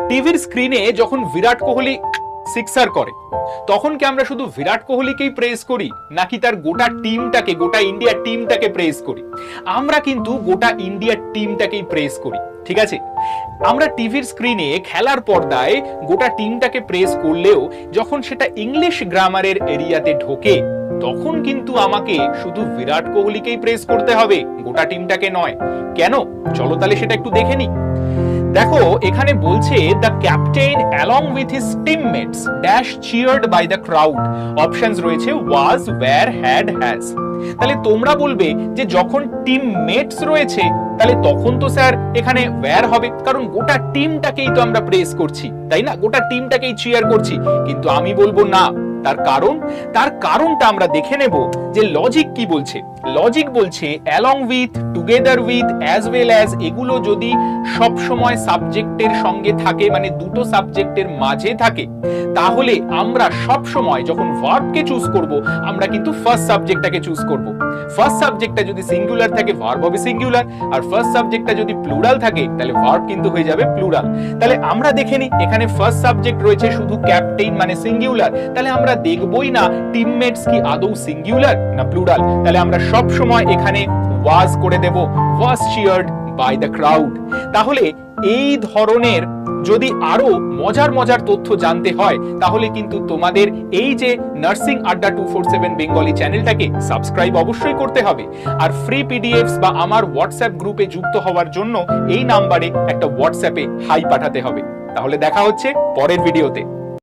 টিভির স্ক্রিনে যখন বিরাট কোহলি সিক্সার করে তখন কি আমরা শুধু বিরাট কোহলিকেই প্রেজ করি নাকি তার গোটা টিমটাকে, গোটা ইন্ডিয়া টিমটাকে প্রেজ করি? আমরা কিন্তু গোটা ইন্ডিয়া টিমটাকেই প্রেজ করি, ঠিক আছে? আমরা টিভির স্ক্রিনে খেলার পর্দায় গোটা টিমটাকে প্রেজ করলেও যখন সেটা ইংলিশ গ্রামারের এরিয়াতে ঢোকে তখন কিন্তু আমাকে শুধু বিরাট কোহলিকেই প্রেজ করতে হবে, গোটা টিমটাকে নয়। কেন? চলো তাহলে সেটা একটু দেখে নি। দেখো এখানে বলছে the captain along with his teammates dash cheered by the crowd. Options রয়েছে ওয়াজ, ওয়্যার, হ্যাড, হ্যাজ। তাহলে তোমরা বলবে যে যখন টিমমেটস রয়েছে তাহলে তখন তো স্যার এখানে ওয়্যার হবে, কারণ গোটা টিমটাকেই তো আমরা প্রেস করছি, তাই না? গোটা টিমটাকেই চিয়ার করছি। কিন্তু আমি বলবো না। তার কারণটা আমরা দেখে নেব যে লজিক কি বলছে। লজিক বলছে along with, together with, as well as এগুলো যদি সব সময় সাবজেক্টের সঙ্গে থাকে, মানে দুটো সাবজেক্টের মাঝে থাকে, তাহলে আমরা সব সময় যখন ভার্বকে চুজ করব আমরা কিন্তু ফার্স্ট সাবজেক্টটাকে চুজ করব। ফার্স্ট সাবজেক্টটা যদি সিঙ্গুলার থাকে ভার্ব হবে সিঙ্গুলার, আর ফার্স্ট সাবজেক্টটা যদি প্লুরাল থাকে তাহলে ভার্ব কিন্তু হয়ে যাবে প্লুরাল। তাহলে আমরা দেখে নিই এখানে ফার্স্ট সাবজেক্ট রয়েছে শুধু ক্যাপ্টেন মানে সিঙ্গুলার, তাহলে আমরা দেখবই না টিমমেটস কি আদৌ সিঙ্গুলার না প্লুরাল। তাহলে আমরা সব সময় এখানে ওয়াজ করে দেব, ওয়াজ চিয়ার্ড বাই দ্য ক্রাউড। তাহলে এই ধরনের যদি আরো মজার মজার তথ্য জানতে হয় তাহলে কিন্তু তোমাদের এই যে নার্সিং আড্ডা 247 বেঙ্গলি চ্যানেলটাকে সাবস্ক্রাইব অবশ্যই করতে হবে। আর ফ্রি পিডিএফস বা আমার হোয়াটসঅ্যাপ গ্রুপে যুক্ত হওয়ার জন্য এই নাম্বারে একটা হোয়াটসঅ্যাপে হাই পাঠাতে হবে। তাহলে দেখা হচ্ছে পরের ভিডিওতে।